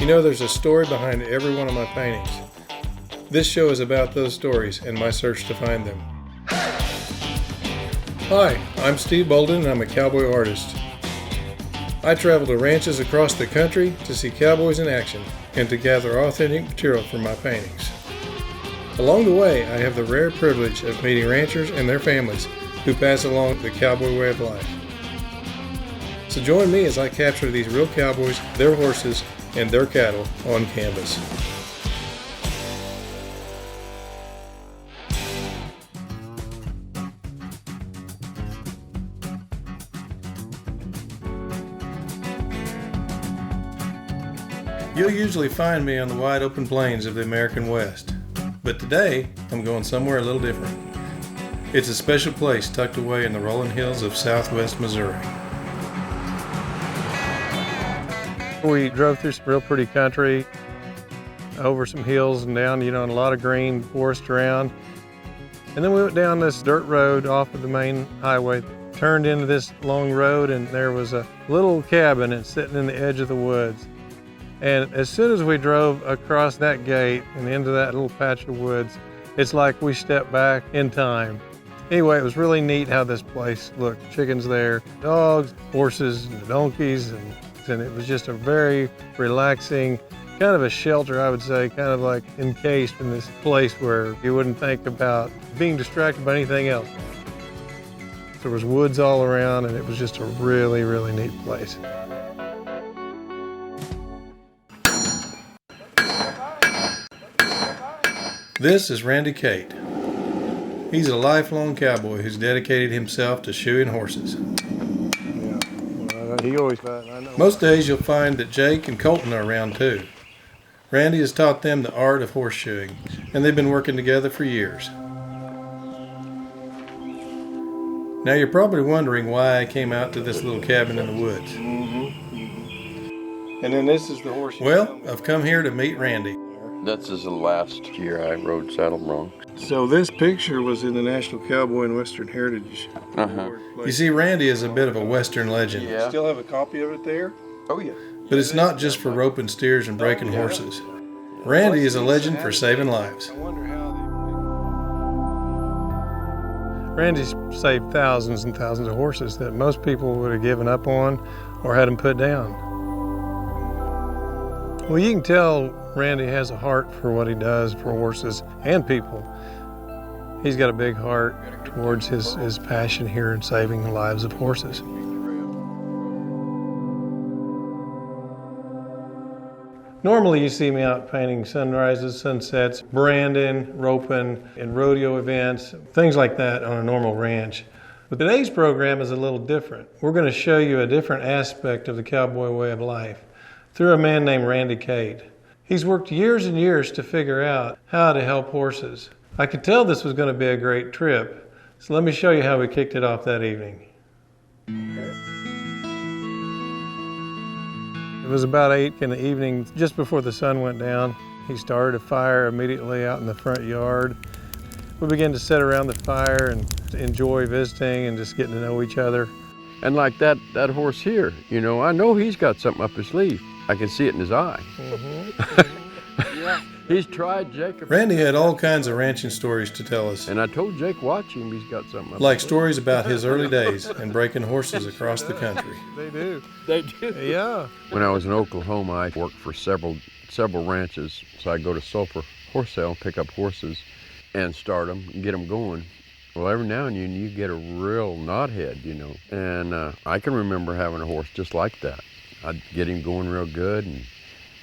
know there's a story behind every one of my paintings. This show is about those stories and my search to find them. Hi, I'm Steve Boaldin and I'm a cowboy artist. I travel to ranches across the country to see cowboys in action and to gather authentic material for my paintings. Along the way, I have the rare privilege of meeting ranchers and their families who pass along the cowboy way of life. So join me as I capture these real cowboys, their horses, and their cattle on canvas. You'll usually find me on the wide open plains of the American West, but today I'm going somewhere a little different. It's a special place tucked away in the rolling hills of southwest Missouri. We drove through some real pretty country, over some hills and down, and a lot of green forest around. And then we went down this dirt road off of the main highway, turned into this long road, and there was a little cabin and sitting in the edge of the woods. And as soon as we drove across that gate and into that little patch of woods, it's like we stepped back in time. Anyway, it was really neat how this place looked. Chickens there, dogs, horses, and donkeys, and it was just a very relaxing, kind of a shelter, I would say, kind of like encased in this place where you wouldn't think about being distracted by anything else. There was woods all around, and it was just a really, really neat place. This is Randy Cate. He's a lifelong cowboy who's dedicated himself to shoeing horses. He always I know. Most days you'll find that Jake and Colton are around too. Randy has taught them the art of horseshoeing, and they've been working together for years. Now you're probably wondering why I came out to this little cabin in the woods. And then this is the horseshoe. Well, I've come here to meet Randy. This is the last year I rode saddle broncs. So this picture was in the National Cowboy and Western Heritage Award. You see, Randy is a bit of a Western legend. Yeah. Still have a copy of it there? Oh yeah. But it's not just for roping steers and breaking horses. Randy is a legend for saving lives. Randy's saved thousands and thousands of horses that most people would have given up on or had them put down. Well, you can tell Randy has a heart for what he does for horses and people. He's got a big heart towards his passion here in saving the lives of horses. Normally you see me out painting sunrises, sunsets, branding, roping, and rodeo events, things like that on a normal ranch. But today's program is a little different. We're going to show you a different aspect of the cowboy way of life through a man named Randy Cate. He's worked years and years to figure out how to help horses. I could tell this was going to be a great trip, so let me show you how we kicked it off that evening. It was about 8 in the evening, just before the sun went down. He started a fire immediately out in the front yard. We began to sit around the fire and enjoy visiting and just getting to know each other. And like that horse here, I know he's got something up his sleeve. I can see it in his eye. Yeah. He's tried Jake. Randy had all kinds of ranching stories to tell us. And I told Jake, watch him, he's got something up like stories about his early days and breaking horses across the country. They do. Yeah. When I was in Oklahoma, I worked for several ranches. So I'd go to Sulphur Horse Sale, pick up horses and start them and get them going. Well, every now and then you get a real knothead, And I can remember having a horse just like that. I'd get him going real good, and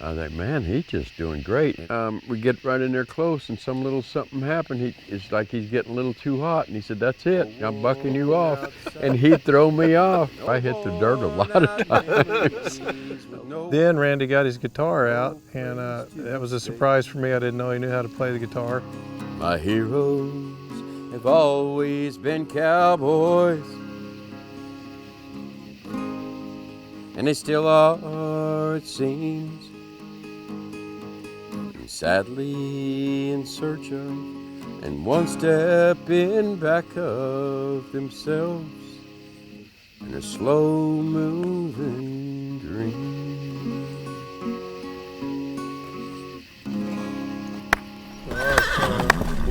I thought, man, he's just doing great. We get right in there close, and some little something happened. It's like he's getting a little too hot, and he said, that's it, I'm bucking you off. And he'd throw me off. I hit the dirt a lot of times. Then Randy got his guitar out, and that was a surprise for me. I didn't know he knew how to play the guitar. My heroes have always been cowboys, and they still are, it seems. Sadly in search of, and one step in back of themselves, in a slow-moving dream.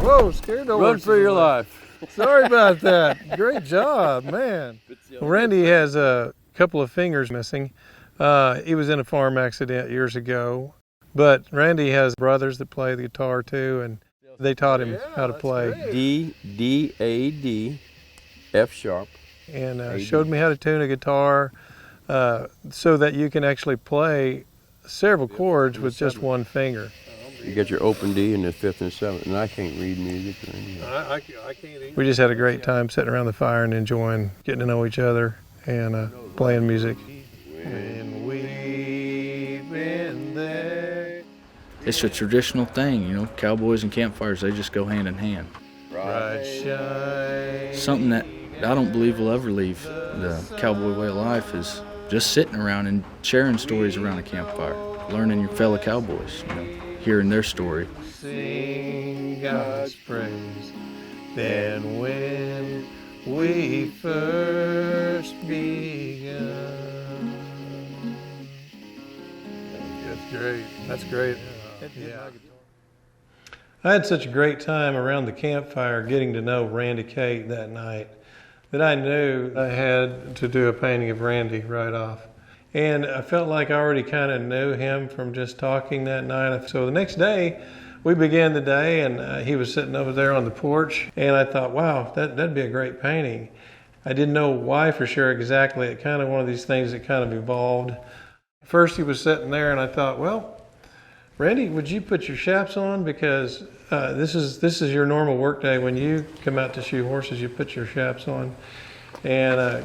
Whoa, scared the Run horses for your away. life. Sorry about that. Great job, man. Well, Randy has a couple of fingers missing. He was in a farm accident years ago. But Randy has brothers that play the guitar too, and they taught him how to play. D-A-D, F sharp. And showed me how to tune a guitar so that you can actually play several chords with just one finger. You got your open D and the 5th and 7th, and I can't read music. I can't either. We just had a great time sitting around the fire and enjoying getting to know each other and playing music. When we've been there. It's a traditional thing, you know. Cowboys and campfires, they just go hand in hand. Something that I don't believe will ever leave the cowboy way of life is just sitting around and sharing stories around a campfire, learning your fellow cowboys, you know, hearing their story. Sing God's praise. Then when we first begun. That's great. That's great. Yeah. I had such a great time around the campfire getting to know Randy Cate that night that I knew I had to do a painting of Randy right off. And I felt like I already kind of knew him from just talking that night. So the next day, we began the day, and he was sitting over there on the porch, and I thought, wow, that'd be a great painting. I didn't know why for sure exactly. It kind of one of these things that kind of evolved. First, he was sitting there, and I thought, well, Randy, would you put your chaps on? Because this is your normal work day. When you come out to shoe horses, you put your chaps on. And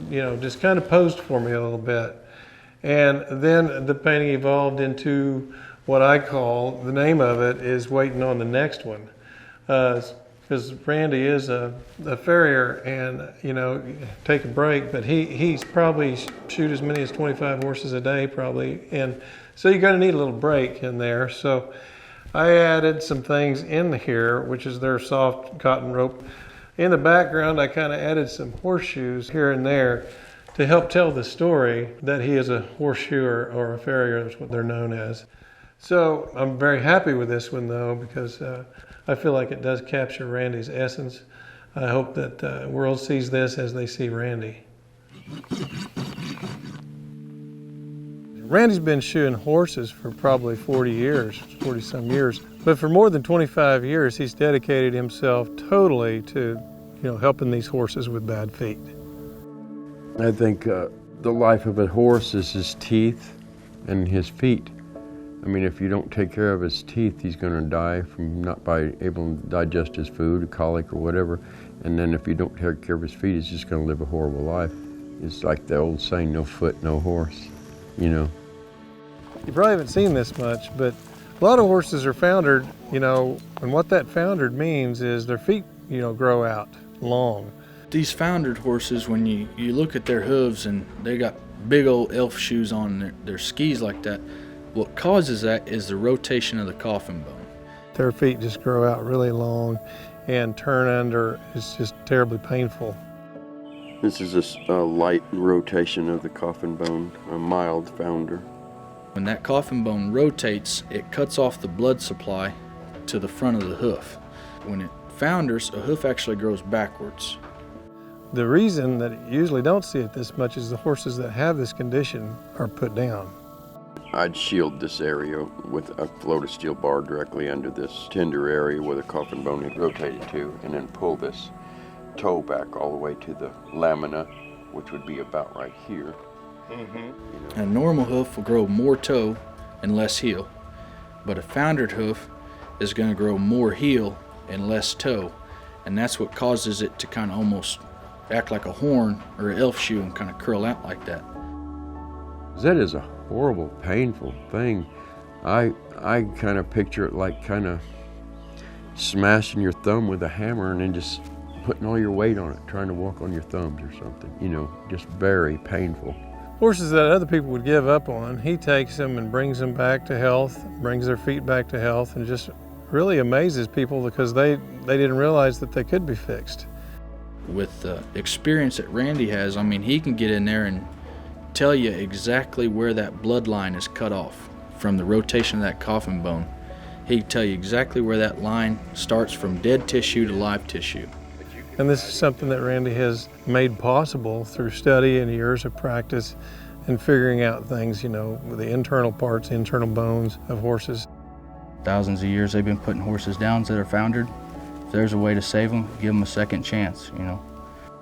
you know, just kind of posed for me a little bit. And then the painting evolved into what I call, the name of it is Waiting on the Next One. Because Randy is a farrier and, you know, take a break, but he's probably shoot as many as 25 horses a day probably. And so you're going to need a little break in there. So I added some things in here, which is their soft cotton rope. In the background, I kind of added some horseshoes here and there to help tell the story that he is a horseshoer or a farrier, that's what they're known as. So I'm very happy with this one though, because I feel like it does capture Randy's essence. I hope that the world sees this as they see Randy. Randy's been shoeing horses for probably 40 some years. But for more than 25 years, he's dedicated himself totally to, you know, helping these horses with bad feet. I think the life of a horse is his teeth and his feet. I mean, if you don't take care of his teeth, he's going to die from not being able to digest his food, colic or whatever. And then if you don't take care of his feet, he's just going to live a horrible life. It's like the old saying, no foot, no horse, you know. You probably haven't seen this much, but a lot of horses are foundered, you know, and what that foundered means is their feet, you know, grow out long. These foundered horses, when you look at their hooves and they got big old elf shoes on their skis like that, what causes that is the rotation of the coffin bone. Their feet just grow out really long and turn under. It's just terribly painful. This is a light rotation of the coffin bone, a mild founder. When that coffin bone rotates, it cuts off the blood supply to the front of the hoof. When it founders, a hoof actually grows backwards. The reason that you usually don't see it this much is the horses that have this condition are put down. I'd shield this area with a floated steel bar directly under this tender area where the coffin bone is rotated to, and then pull this toe back all the way to the lamina, which would be about right here. Mm-hmm. You know. A normal hoof will grow more toe and less heel, but a foundered hoof is going to grow more heel and less toe, and that's what causes it to kind of almost act like a horn or an elf shoe and kind of curl out like that. That is a horrible, painful thing. I kind of picture it like kind of smashing your thumb with a hammer and then just putting all your weight on it, trying to walk on your thumbs or something, you know, just very painful. Horses that other people would give up on, he takes them and brings them back to health, brings their feet back to health, and just really amazes people because they didn't realize that they could be fixed. With the experience that Randy has, I mean, he can get in there and tell you exactly where that bloodline is cut off from the rotation of that coffin bone. He'd tell you exactly where that line starts from dead tissue to live tissue. And this is something that Randy has made possible through study and years of practice and figuring out things, you know, with the internal parts, internal bones of horses. Thousands of years they've been putting horses down that are foundered. If there's a way to save them, give them a second chance, you know.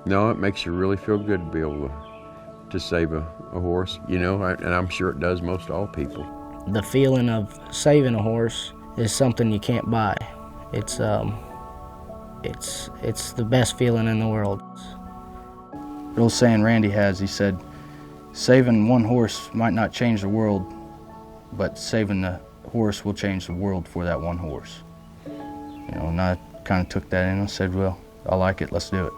No, it makes you really feel good to be able to save a horse, you know, and I'm sure it does most all people. The feeling of saving a horse is something you can't buy. It's the best feeling in the world. The old saying Randy has, he said, saving one horse might not change the world, but saving the horse will change the world for that one horse. You know, and I kind of took that in and said, well, I like it, let's do it.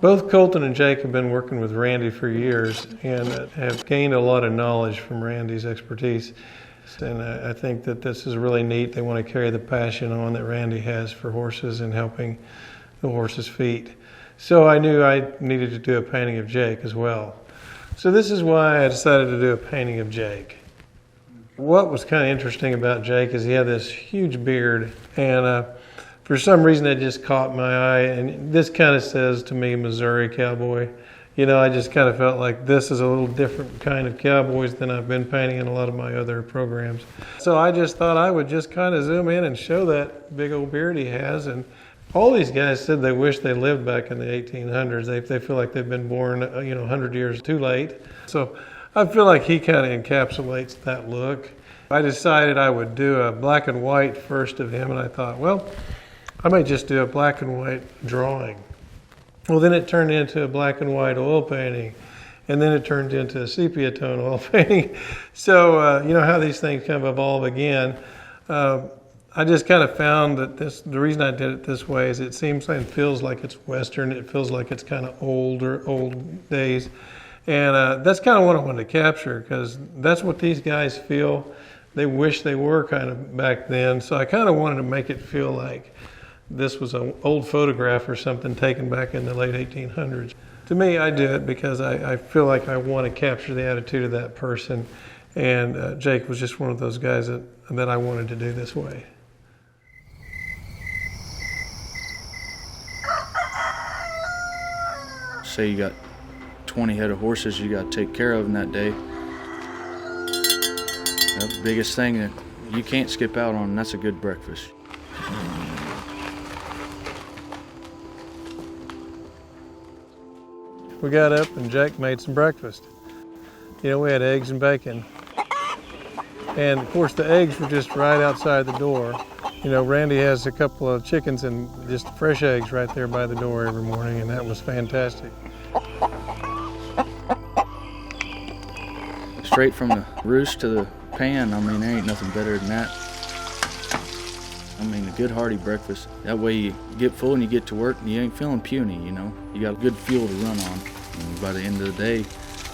Both Colton and Jake have been working with Randy for years and have gained a lot of knowledge from Randy's expertise. And I think that this is really neat. They want to carry the passion on that Randy has for horses and helping the horses' feet. So I knew I needed to do a painting of Jake as well. So this is why I decided to do a painting of Jake. What was kind of interesting about Jake is he had this huge beard, and for some reason it just caught my eye, and this kind of says to me Missouri Cowboy. You know, I just kind of felt like this is a little different kind of cowboys than I've been painting in a lot of my other programs. So I just thought I would just kind of zoom in and show that big old beard he has. And all these guys said they wish they lived back in the 1800s. They feel like they've been born, 100 years too late. So I feel like he kind of encapsulates that look. I decided I would do a black and white first of him, and I thought, well, I might just do a black and white drawing. Well, then it turned into a black and white oil painting, and then it turned into a sepia tone oil painting. So, you know how these things kind of evolve again. I just kind of found that the reason I did it this way is it seems and feels like it's Western. It feels like it's kind of old days. And that's kind of what I wanted to capture, because that's what these guys feel. They wish they were kind of back then. So I kind of wanted to make it feel like this was an old photograph or something taken back in the late 1800s. To me, I do it because I feel like I want to capture the attitude of that person. And Jake was just one of those guys that I wanted to do this way. Say you got 20 head of horses you got to take care of in that day. The biggest thing that you can't skip out on, that's a good breakfast. We got up and Jake made some breakfast. You know, we had eggs and bacon. And of course the eggs were just right outside the door. You know, Randy has a couple of chickens and just fresh eggs right there by the door every morning, and that was fantastic. Straight from the roost to the pan, I mean, there ain't nothing better than that. I mean, a good hearty breakfast. That way you get full and you get to work and you ain't feeling puny, you know. You got good fuel to run on. And by the end of the day,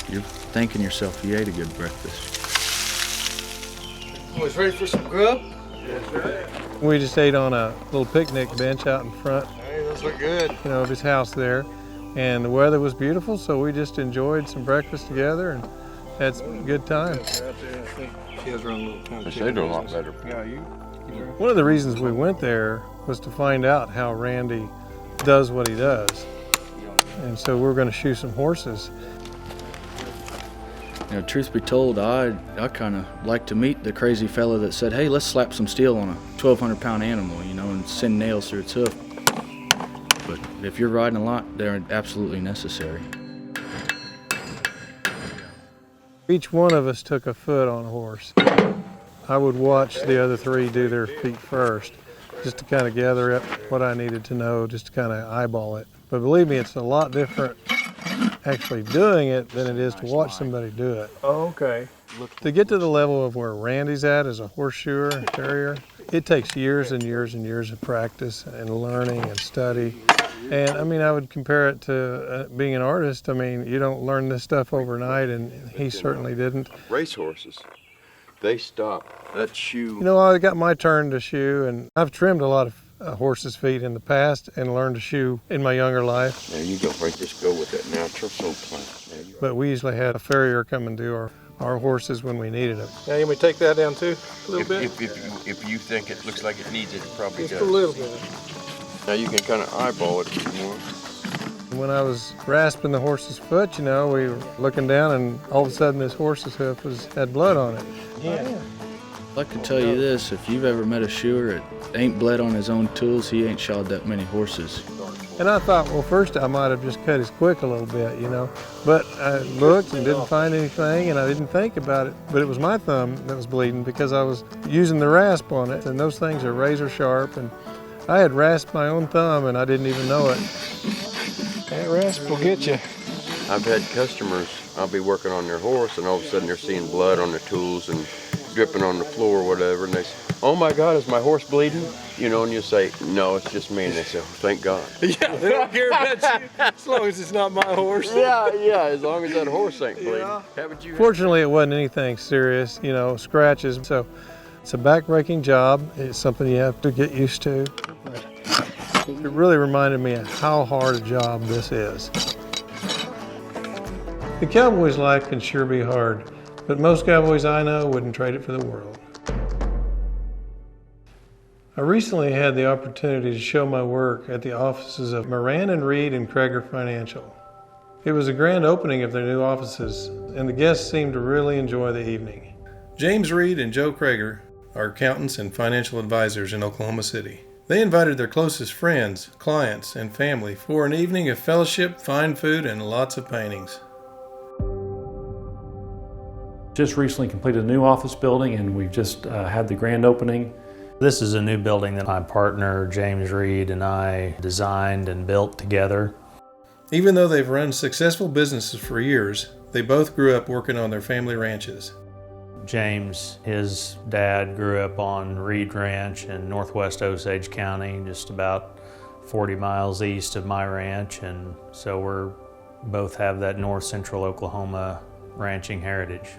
you're thanking yourself you ate a good breakfast. Boys ready for some grub? Yes, sir. We just ate on a little picnic bench out in front, Hey, those look good. you know, of his house there. And the weather was beautiful, so we just enjoyed some breakfast together and had some good time. She has her own little kind of They do a lot better. Yeah, you. One of the reasons we went there was to find out how Randy does what he does. And so we're going to shoe some horses. You know, truth be told, I kind of like to meet the crazy fella that said, hey, let's slap some steel on a 1,200-pound animal, you know, and send nails through its hoof. But if you're riding a lot, they're absolutely necessary. Each one of us took a foot on a horse. I would watch the other three do their feet first, just to kind of gather up what I needed to know, just to kind of eyeball it. But believe me, it's a lot different actually doing it than it is to watch somebody do it. Oh, okay. To get to the level of where Randy's at as a horseshoer and farrier, it takes years and years and years of practice and learning and study. And I mean, I would compare it to being an artist. I mean, you don't learn this stuff overnight, and he certainly didn't. Racehorses, they stop. That shoe. You know, I got my turn to shoe, and I've trimmed a lot of horse's feet in the past and learned to shoe in my younger life. There you go, right, just go with that natural soap plant. There you go. But we usually had a farrier come and do our horses when we needed them. Now, you want me to take that down too, a little bit? If you think it looks like it needs it, it probably Just does. a little bit. Now you can kind of eyeball it if you want. When I was rasping the horse's foot, we were looking down and all of a sudden this horse's hoof had blood on it. Yeah. I can tell you this, if you've ever met a shoer that ain't bled on his own tools, he ain't shod that many horses. And I thought, well, first I might have just cut his quick a little bit, But I looked and didn't find anything, and I didn't think about it. But it was my thumb that was bleeding because I was using the rasp on it, and those things are razor sharp. And I had rasped my own thumb, and I didn't even know it. That rasp will get you. I've had customers, I'll be working on their horse, and all of a sudden they're seeing blood on their tools and dripping on the floor or whatever, and they say, "Oh my God, is my horse bleeding?" And you say, "No, it's just me," and they say, "Oh, thank God." Yeah, they don't care about you as long as it's not my horse. Yeah, as long as that horse ain't bleeding. Yeah. Haven't you? Fortunately, it wasn't anything serious, scratches. So it's a back-breaking job. It's something you have to get used to. It really reminded me of how hard a job this is. The Cowboys' life can sure be hard, but most cowboys I know wouldn't trade it for the world. I recently had the opportunity to show my work at the offices of Moran & Reed and Kreger Financial. It was a grand opening of their new offices, and the guests seemed to really enjoy the evening. James Reed and Joe Kreger are accountants and financial advisors in Oklahoma City. They invited their closest friends, clients, and family for an evening of fellowship, fine food, and lots of paintings. Just recently completed a new office building, and we've just had the grand opening. This is a new building that my partner James Reed and I designed and built together. Even though they've run successful businesses for years, they both grew up working on their family ranches. James, his dad grew up on Reed Ranch in northwest Osage County, just about 40 miles east of my ranch, and so we're both have that north central Oklahoma ranching heritage.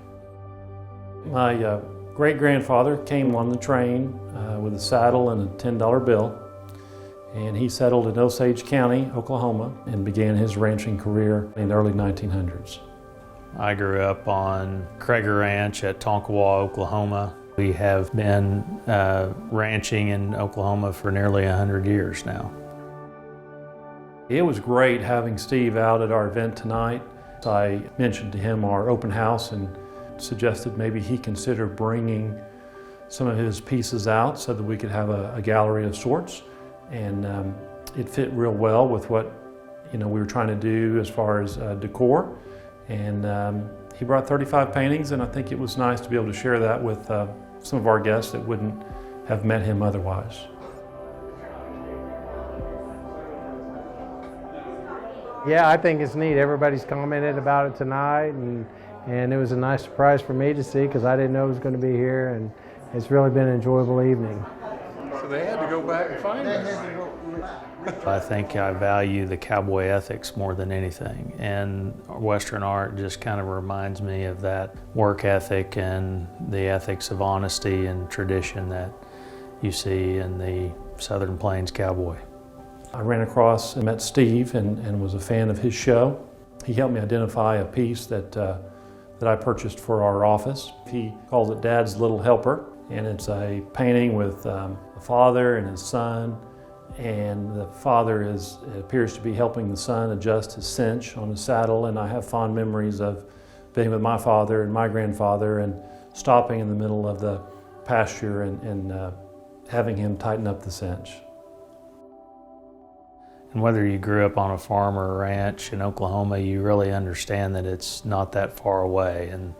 My great-grandfather came on the train with a saddle and a $10 bill, and he settled in Osage County, Oklahoma, and began his ranching career in the early 1900s. I grew up on Kreger Ranch at Tonkawa, Oklahoma. We have been ranching in Oklahoma for nearly 100 years now. It was great having Steve out at our event tonight. I mentioned to him our open house and suggested maybe he consider bringing some of his pieces out so that we could have a gallery of sorts. And it fit real well with what we were trying to do as far as decor. And he brought 35 paintings, and I think it was nice to be able to share that with some of our guests that wouldn't have met him otherwise. Yeah, I think it's neat. Everybody's commented about it tonight, and it was a nice surprise for me to see because I didn't know it was going to be here, and it's really been an enjoyable evening. So they had to go back and find us. I think I value the cowboy ethics more than anything, and Western art just kind of reminds me of that work ethic and the ethics of honesty and tradition that you see in the Southern Plains cowboy. I ran across and met Steve and was a fan of his show. He helped me identify a piece that I purchased for our office. He calls it Dad's Little Helper, and it's a painting with the father and his son, and the father appears to be helping the son adjust his cinch on his saddle, and I have fond memories of being with my father and my grandfather and stopping in the middle of the pasture and having him tighten up the cinch. And whether you grew up on a farm or a ranch in Oklahoma, you really understand that it's not that far away. And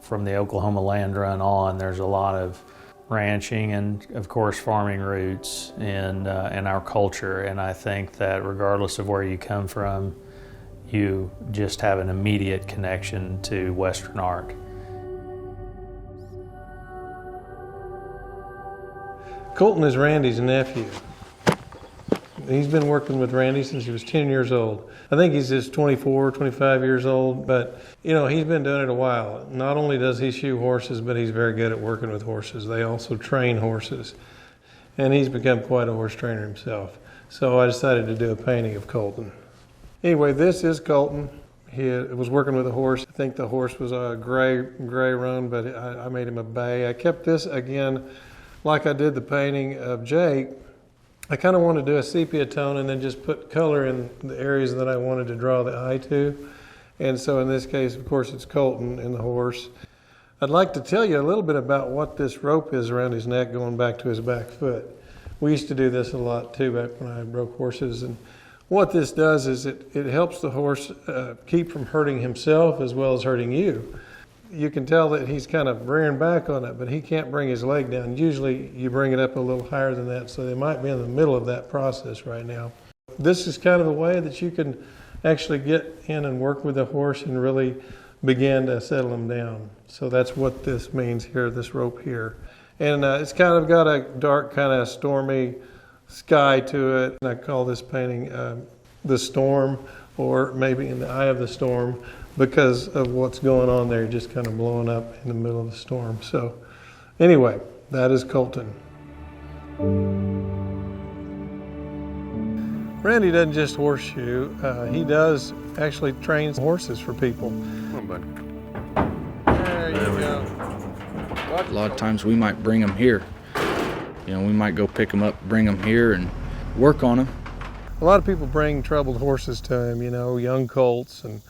from the Oklahoma land run on, there's a lot of ranching and, of course, farming roots in our culture. And I think that regardless of where you come from, you just have an immediate connection to Western art. Colton is Randy's nephew. He's been working with Randy since he was 10 years old. I think he's just 24, 25 years old, but he's been doing it a while. Not only does he shoe horses, but he's very good at working with horses. They also train horses. and he's become quite a horse trainer himself. So I decided to do a painting of Colton. Anyway, this is Colton. He was working with a horse. I think the horse was a gray roan, but I made him a bay. I kept this, again, like I did the painting of Jake. I kind of wanted to do a sepia tone and then just put color in the areas that I wanted to draw the eye to. And so in this case, of course, it's Colton and the horse. I'd like to tell you a little bit about what this rope is around his neck going back to his back foot. We used to do this a lot too back when I broke horses. And what this does is it helps the horse keep from hurting himself as well as hurting you. You can tell that he's kind of rearing back on it, but he can't bring his leg down. Usually you bring it up a little higher than that, so they might be in the middle of that process right now. This is kind of a way that you can actually get in and work with the horse and really begin to settle him down. So that's what this means here, this rope here. And it's kind of got a dark, kind of stormy sky to it. And I call this painting The Storm, or maybe In the Eye of the Storm, because of what's going on there, just kind of blowing up in the middle of the storm. So anyway, that is Colton. Randy doesn't just horseshoe, he does actually train horses for people. Come on, bud. There you go. A lot of times we might bring them here. You know, we might go pick them up, bring them here, and work on them. A lot of people bring troubled horses to him, you know, young colts and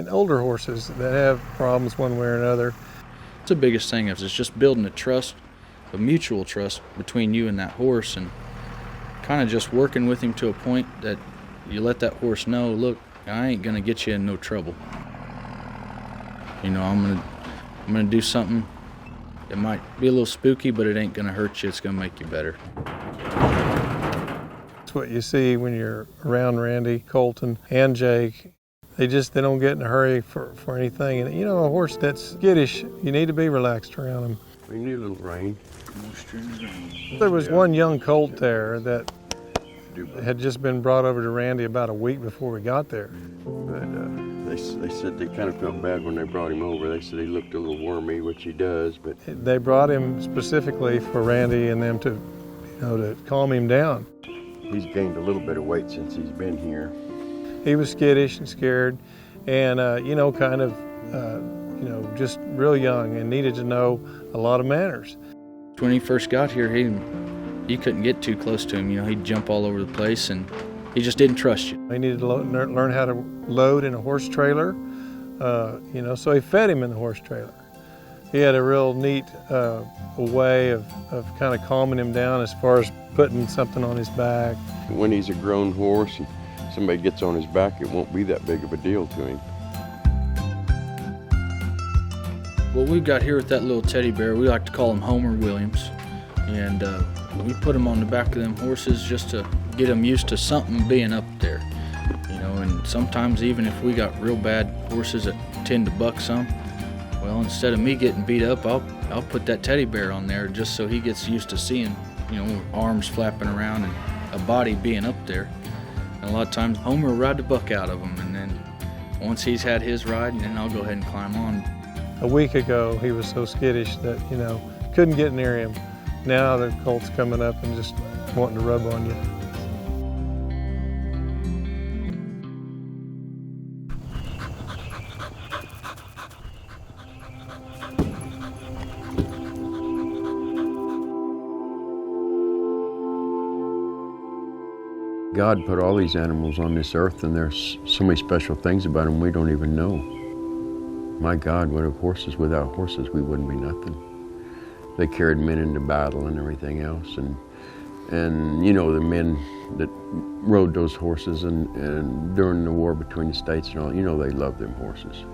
older horses that have problems one way or another. It's the biggest thing is just building a trust, a mutual trust between you and that horse, and kind of just working with him to a point that you let that horse know, look, I ain't gonna get you in no trouble. You know, I'm gonna do something. It might be a little spooky, but it ain't gonna hurt you. It's gonna make you better. That's what you see when you're around Randy, Colton, and Jake. They don't get in a hurry for anything. And you know, a horse that's skittish, you need to be relaxed around him. We need a little rain. There was one young colt there that had just been brought over to Randy about a week before we got there. But they said they kind of felt bad when they brought him over. They said he looked a little wormy, which he does. But they brought him specifically for Randy and them to calm him down. He's gained a little bit of weight since he's been here. He was skittish and scared, and just real young and needed to know a lot of manners. When he first got here, you couldn't get too close to him. You know, he'd jump all over the place, and he just didn't trust you. He needed to learn how to load in a horse trailer, so he fed him in the horse trailer. He had a real neat way of kind of calming him down as far as putting something on his back. When he's a grown horse and somebody gets on his back, it won't be that big of a deal to him. What we've got here with that little teddy bear, we like to call him Homer Williams. And we put him on the back of them horses just to get them used to something being up there. You know, and sometimes even if we got real bad horses that tend to buck some, well, instead of me getting beat up, I'll put that teddy bear on there just so he gets used to seeing, arms flapping around and a body being up there. And a lot of times Homer will ride the buck out of him, and then once he's had his ride, and then I'll go ahead and climb on. A week ago, he was so skittish that, couldn't get near him. Now the colt's coming up and just wanting to rub on you. God put all these animals on this earth, and there's so many special things about them we don't even know. My God, what if horses, without horses, we wouldn't be nothing. They carried men into battle and everything else, and the men that rode those horses and during the war between the states and all, they loved them horses,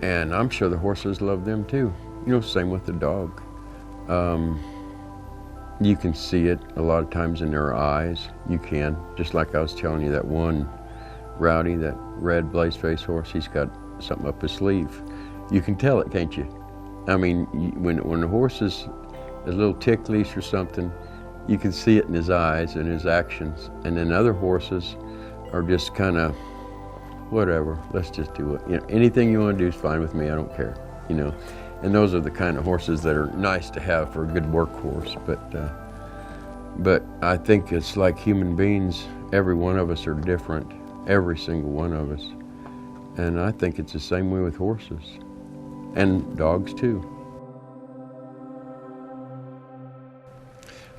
and I'm sure the horses loved them too. Same with the dog. You can see it a lot of times in their eyes. You can, just like I was telling you, that one Rowdy, that red blaze-faced horse, he's got something up his sleeve. You can tell it, can't you? I mean, when the horse is a little ticklish or something, you can see it in his eyes and his actions. And then other horses are just kind of, whatever, let's just do it. Anything you want to do is fine with me, I don't care, And those are the kind of horses that are nice to have for a good workhorse. But But I think it's like human beings, every one of us are different, every single one of us. And I think it's the same way with horses, and dogs too.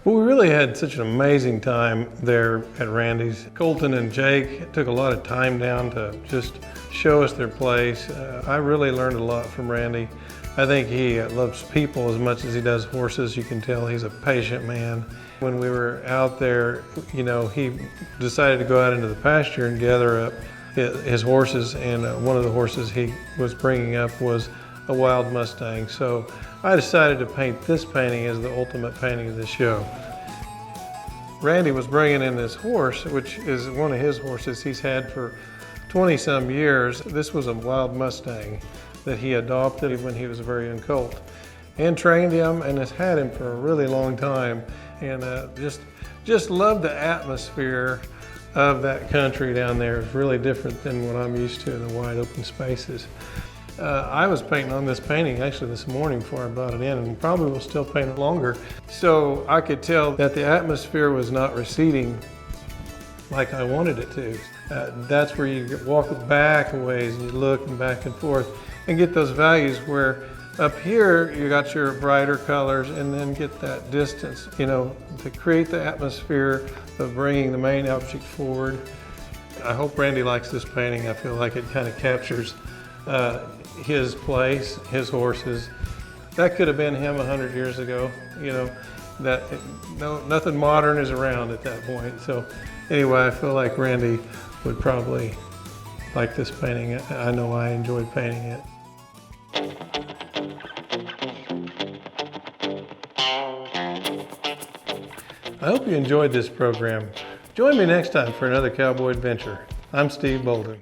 Well, we really had such an amazing time there at Randy's. Colton and Jake took a lot of time down to just show us their place. I really learned a lot from Randy. I think he loves people as much as he does horses. You can tell he's a patient man. When we were out there, you know, he decided to go out into the pasture and gather up his horses, and one of the horses he was bringing up was a wild Mustang. So I decided to paint this painting as the ultimate painting of the show. Randy was bringing in this horse, which is one of his horses he's had for 20-some years. This was a wild Mustang that he adopted when he was a very young colt, and trained him and has had him for a really long time, and just loved the atmosphere of that country down there. It's really different than what I'm used to in the wide open spaces. I was painting on this painting actually this morning before I brought it in, and probably will still paint it longer. So I could tell that the atmosphere was not receding like I wanted it to. That's where you walk back a ways and you look and back and forth and get those values where up here you got your brighter colors and then get that distance, you know, to create the atmosphere of bringing the main object forward. I hope Randy likes this painting. I feel like it kind of captures his place, his horses. That could have been him 100 years ago, you know, nothing modern is around at that point. So anyway, I feel like Randy would probably like this painting. I know I enjoyed painting it. I hope you enjoyed this program. Join me next time for another cowboy adventure. I'm Steve Boaldin.